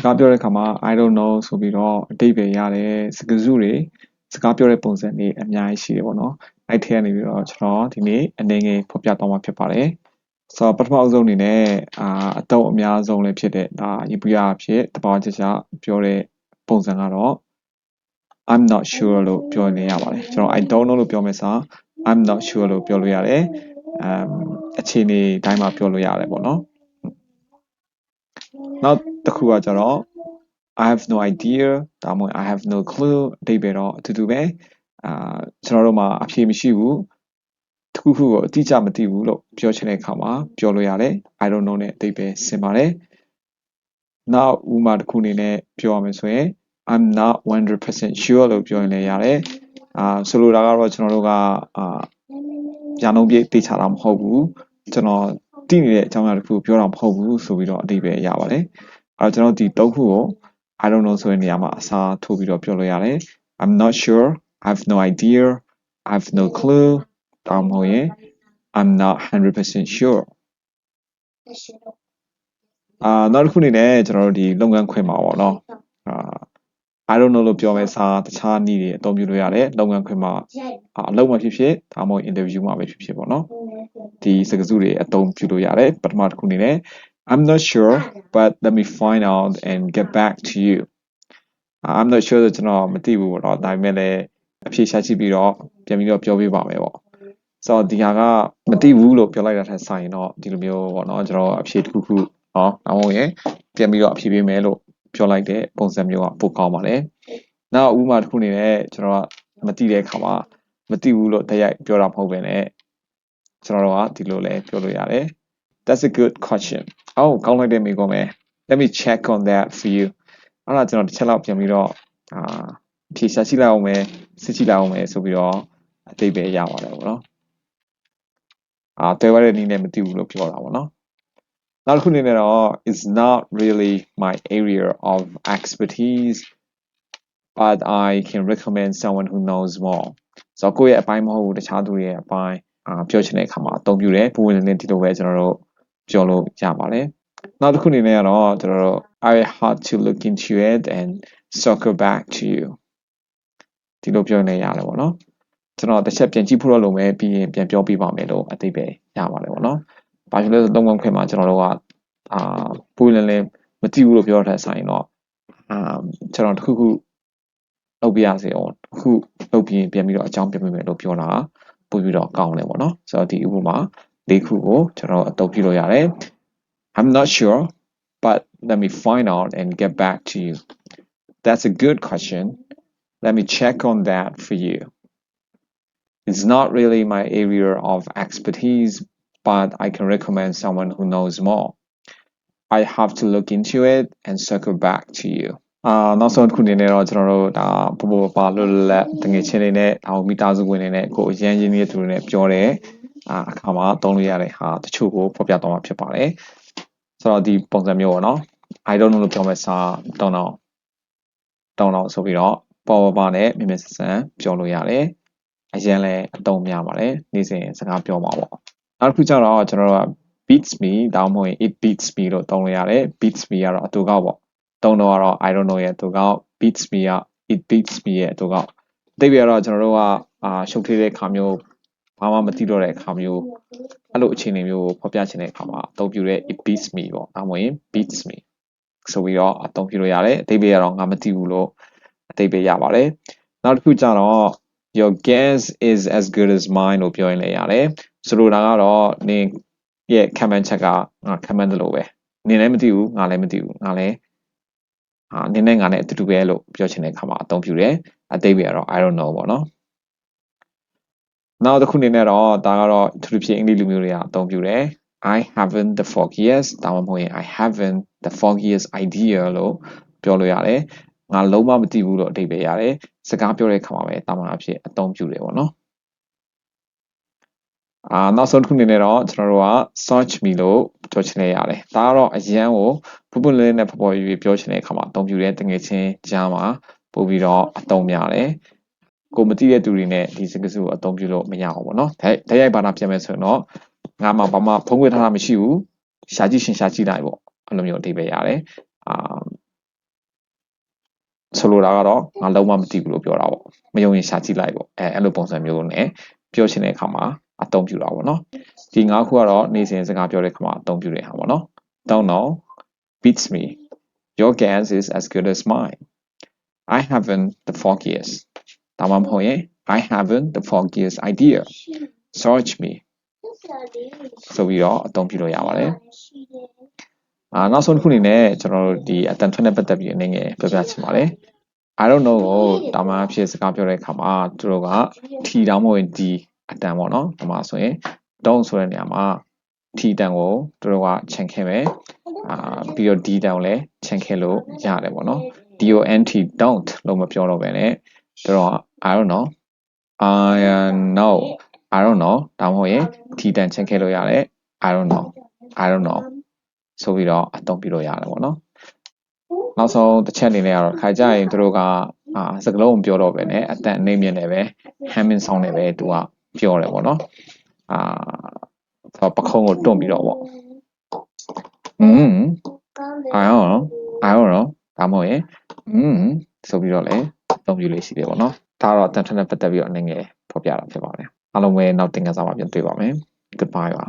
စကားပြောတဲ့အခါမှာ I don't know ဆိုပြီးတော့အဓိပ္ပာယ်ရတဲ့စကားစုတွေစကားပြောတဲ့ပုံစံတွေအများကြီးရှိတယ်ပေါ့နော်အဲ့ထဲကနေပြီးတော့ကျွန်တော်ဒီနေ့အနေငယ်ဖော်ပြသွားမှာဖြစ်ပါတယ်ဆိုတော့ပထမအဆုံးအနေနဲ့အတော့အများဆုံးလည်းဖြစ်တဲ့ဒါယေဘုယျအဖြစ်တဘာဝကျကျပြောတဲ့ပုံစံကတော့ I'm not sure လို့ပြောနေရပါတယ်ကျွန်တော် I don't know လို့ပြောမယ်ဆို I'm not sure လို့ပြောလို့ရတယ်အခြေအနေတိုင်းမှာပြောလို့ရတယ်ပေါ့နော်နောက်တစ်ခုကကျတော့ I have no idea ဒါမှမဟုတ် I have no clue အဓိပ္ပာယ်တော့အတူတူပဲကျွန်တော်တို့မှာအဖြေမရှိဘူးတစ်ခုခုကိုအတိအကျမသိဘူးလို့ပြောချင်တဲ့အခါမှာပြောလို့ရတယ် I don't know နဲ့အဓိပ္ပာယ်ဆင်ပါတယ်နောက်ဥပမာတစ်ခုအနေနဲ့ပြောရမယ်ဆိုရင် I'm not 100% sure လို့ပြောရင်လည်းရတယ်ဆိုလိုတာကတော့ကျွန်တော်တို့ကရာနှုန်းပြည့်သိချတာမဟုတ်ဘူးကျွန်တော်သိနေတဲ့အကြောင်းအရာတစ်ခုပြောတာမဟုတ်ဘူးဆိုပြီးတော့အဓိပ္ပာယ်ရပါတယ်ကျွန်တော်ဒီသုံးခုကို I don't know ဆိုတဲ့နေရာမှာအစားထိုးပြီးတော့ပြောလို့ရတယ် I'm not sure I have no idea I have no clue ဒါမှမဟုတ်ရင် I'm not 100% sure နောက်တစ်ခုအနေနဲ့ကျွန်တော်တို့ဒီလုပ်ငန်းခွင်မှာပေါ့နော်I don't know လို့ပြောမယ်စာတခြားနည်းတွေအသုံးပြုလို့ရတယ်လုပ်ငန်းခွင်မှာအလုပ်မှာဖြစ်ဖြစ်ဒါမှမဟုတ် interview မှာပဲဖြစ်ဖြစ်ပေါ့နော်ဒီစကားစုတွေအသုံးပြုလို့ရတယ်ပထမတစ်ခုအနေနဲ့ I'm not sure but let me find out and get back to you I'm not sure ဆိုကျွန်တော်မသိဘူးပေါ့နော်ဒါပေမဲ့လည်းအဖြေရှာကြည့်ပြီးတော့ပြန်ပြီးတော့ပြောပြပါမယ်ပေါ့ဆိုတော့ဒီဟာကမသိဘူးလို့ပြောလိုက်တာထက်ဆိုင်တော့ဒီလိုမျိုးပေါ့နော်ကျွန်တော်အဖြေတစ်ခုခုနော်ဒါမှမဟုတ်ရင်ပြန်ပြီးတော့အဖြေပေးမယ်လို့ပြောလိုက်တဲ့ပုံစံမျိုးကပိုကောင်းပါတယ်နောက်ဥပမာတစ်ခုအနေနဲ့ကျွန်တော်ကမသိတဲ့အခါမှာမသိဘူးလို့တရားပြောတာမဟုတ်ဘဲနဲ့ကျွန်တော်တို့ကဒီလိုလဲပြောလို့ရတယ် That's a good question ကောင်းလိုက်တဲ့မိကုံးပဲ Let me check on that for you အဲ့ဒါကျွန်တော်တစ်ချက်လောက်ပြန်ပြီးတော့ဖြေရှာကြည့်လိုက်အောင်မယ်စစ်ကြည့်လိုက်အောင်မယ်ဆိုပြီးတော့အတိတ်ပဲရပါတယ်ပေါ့နော်တွေ့ရတဲ့နည်းနဲ့မသိဘူးလို့ပြောတာပေါ့နော်နောက်တစ်ခုအနေနဲ့တော့ it's not really my area of expertise but I can recommend someone who knows more ဆိုတော့ကိုယ့်ရဲ့အပိုင်းမဟုတ်ဘူးတခြားသူတွေရဲ့အပိုင်းပြောချင်တဲ့အခါမှာအသုံးပြုတယ်ပုံဝင်နေဒီလိုပဲကျွန်တော်တို့ပြောလို့ရပါတယ်နောက်တစ်ခုအနေနဲ့ကတော့ကျွန်တော်တို့ I had to look into it and circle back to you ဒီလိုပြောနေရတယ်ပေါ့နော်ကျွန်တော်တစ်ချက်ပြန်ကြည့်ဖို့လုပ်မယ်ပြီးရင်ပြန်ပြောပြပါမယ်လို့အသိပဲရပါတယ်ပေါ့နော်ဘာလို့လဲဆိုတော့သုံးခွင့်ခွင့်မှာကျွန်တော်တို့ကပုံဝင်လည်းမသိဘူးလို့ပြောတဲ့ဆိုင်တော့ကျွန်တော်တစ်ခုခုလုပ်ပြရစီအောင်ခုလုပ်ပြီးပြန်ပြီးတော့အကြောင်းပြပေးမယ်လို့ပြောတာပို့ပြီးတော့ကောင်းတယ်ပေါ့နော်ဆိုတော့ဒီဥပမာ၄ခုကိုကျွန်တော်အသုံးပြုလို့ရတယ် I'm not sure but let me find out and get back to you That's a good question let me check on that for you It's not really my area of expertise but I can recommend someone who knows more I have to look into it and circle back to youနောက်ဆုံးတစ်ခုအနေနဲ့တော့ကျွန်တော်တို့ဒါပေါ်ပါလွတ်လပ်တငယ်ချင်းတွေနဲ့မိသားစုဝင်တွေနဲ့ကိုအရန်ရင်းနေတဲ့သူတွေနဲ့ပြောတဲ့အခါမှာသုံးလို့ရတဲ့ဟာတချို့ကိုဖော်ပြသွားမှာဖြစ်ပါတယ်ဆိုတော့ဒီပုံစံမျိုးပေါ့နော် I don't know လို့ပြောမယ်စာတောင်းတော့ဆိုပြီးတော့ပေါ်ပါနဲ့မြင်မြင်ဆန်ဆန်ပြောလို့ရတယ်အရန်လည်းအသုံးများပါတယ်နေ့စဉ်စကားပြောမှာပေါ့နောက်တစ်ခုကျတော့ကျွန်တော်တို့က beats me ဒါမှမဟုတ် it beats me လို့သုံးလို့ရတယ် beats me ကတော့အတူကောက်ပေါ့သုံးတော့ကတော့ I don't know ရဲ့အတူကောက် beats me က it beats me ရဲ့အတူကောက်အတိတ်ကတော့ကျွန်တော်တို့ကရှုပ်ထွေးတဲ့အခါမျိုးဘာမှမသိတော့တဲ့အခါမျိုးအဲ့လိုအခြေအနေမျိုးကိုဖော်ပြချင်တဲ့အခါမှာအသုံးပြုတဲ့ it beats me ပေါ့ဒါမှမဟုတ် beats me ဆိုပြီးတော့အသုံးပြုလို့ရတယ်အတိတ်ကတော့ငါမသိဘူးလို့အတိတ်ရပါတယ်နောက်တစ်ခုကျတော့ your guess is as good as mine လို့ပြောရင်လည်းရတယ်ဆိုလိုတာကတော့နင်ရဲ့ခံမှန်းချက်ကငါခံမှန်းတယ်လို့ပဲနင်လည်းမသိဘူးငါလည်းမသိဘူးငါလည်းနင်နဲ့ငါနဲ့အတူတူပဲလို့ပြောချင်တဲ့အခါမှာအသုံးပြုတယ်အတိတ်ကတော့ I don't know ပေါ့နော်နောက်တစ်ခုအနေနဲ့တော့ဒါကတော့သူတို့ဖြစ်အင်္ဂလိပ်လူမျိုးတွေကအသုံးပြုတယ် I haven't the foggiest ဒါမှမဟုတ်ရင် I haven't the foggiest idea လို့ပြောလို့ရတယ်ငါလုံးဝမသိဘူးလို့အဓိပ္ပာယ်ရတယ်စကားပြောတဲ့အခါမှာပဲတာမန်အဖြစ်အသုံးပြုတယ်ပေါ့နော်နောက်ဆုံးတစ်ခုအနေနဲ့တော့ကျွန်တော်တို့က search me လို့ပြောချင်တယ်ရတယ်ဒါကတော့အရန်ကိုပွပွလင်းနဲ့ပေါ်ပေါ်ရွေပြောချင်တဲ့အခါမှာအသုံးပြုတဲ့တကယ်ချင်းကြားမှာပို့ပြီးတော့အသုံးများတယ်ကိုမသိတဲ့သူတွေနဲ့ဒီစကားစုကိုအသုံးပြုလို့မရအောင်ပေါ့နော်ဓာတ်ရိုက်ဘာသာပြန်မယ်ဆိုရင်တော့ငါမှဘာမှဖုံးကွယ်ထားတာမရှိဘူးရှာကြည့်ရှင်ရှာကြည့်လိုက်ပေါ့အဲ့လိုမျိုးအဓိပ္ပာယ်ရတယ် ဆိုလိုတာကတော့ငါလုံးဝမသိဘူးလို့ပြောတာပေါ့မယုံရင်ရှာကြည့်လိုက်ပေါ့အဲ့လိုပုံစံမျိုးနဲ့ပြောချင်တဲ့အခါမှာအသုံးပြုတာပေါ့နော်ဒီ၅ခုကတော့နေစဉ်စကားပြောတဲ့အခါမှာအသုံးပြုတဲ့ဟာပေါ့နော် don't know beats me your guess is as good as mine I haven't the foggiest ဒါမှမဟုတ်ရင် I haven't the foggiest idea search me ဆိုပြီးတော့အသုံးပြုလို့ရပါတယ်နောက်ဆုံးတစ်ခုအနေနဲ့ကျွန်တော်တို့ဒီအတန်ထွက်နဲ့ပတ်သက်ပြီးအနေငယ်ပြောပြချင်ပါတယ် I don't know ကိုတာမန်အဖြစ်စကားပြောတဲ့အခါမှာသူတို့ကထီတောင်းမဝင်ဒီအတန်ပေါ့နော်ဒီမှာဆိုရင် don't ဆိုတဲ့နေရာမှာထီတန်ကိုသူတို့ကခြံခဲ့မယ်ပြီးတော့ဒီတန်ကိုလည်းခြံခဲ့လို့ရတယ်ပေါ့နော် don't လို့မပြောတော့ဘဲနဲ့သူတို့က I don't know I don't know ဒါမှမဟုတ်ရင်ထီတန်ခြံခဲ့လို့ရတယ် I don't know ဆိုပြီးတော့အသုံးပြုလို့ရတယ်ပေါ့နော်နောက်ဆုံးတစ်ချက်အနေနဲ့ကတော့ခါကြရင်သူတို့ကစကားလုံးပြောတော့ပဲနဲ့အတန်အနေမြင့်နေပဲ Hamming sound နဲ့ပဲသူကပြောတယ်ပေါ့နော်ပခုံးကိုတွန့်ပြီးတော့ပေါ့I don't know ဒါမှမဟုတ်ရင်ဆိုပြီးတော့လည်းအသုံးပြုလေးရှိတယ်ပေါ့နော်ဒါတော့အတန်ထွက်နဲ့ပတ်သက်ပြီးတော့အနေငယ်ဖော်ပြတာဖြစ်ပါတယ်အားလုံးပဲနောက်သင်ခန်းစာမှာပြန်တွေ့ပါမယ် goodbye ပါ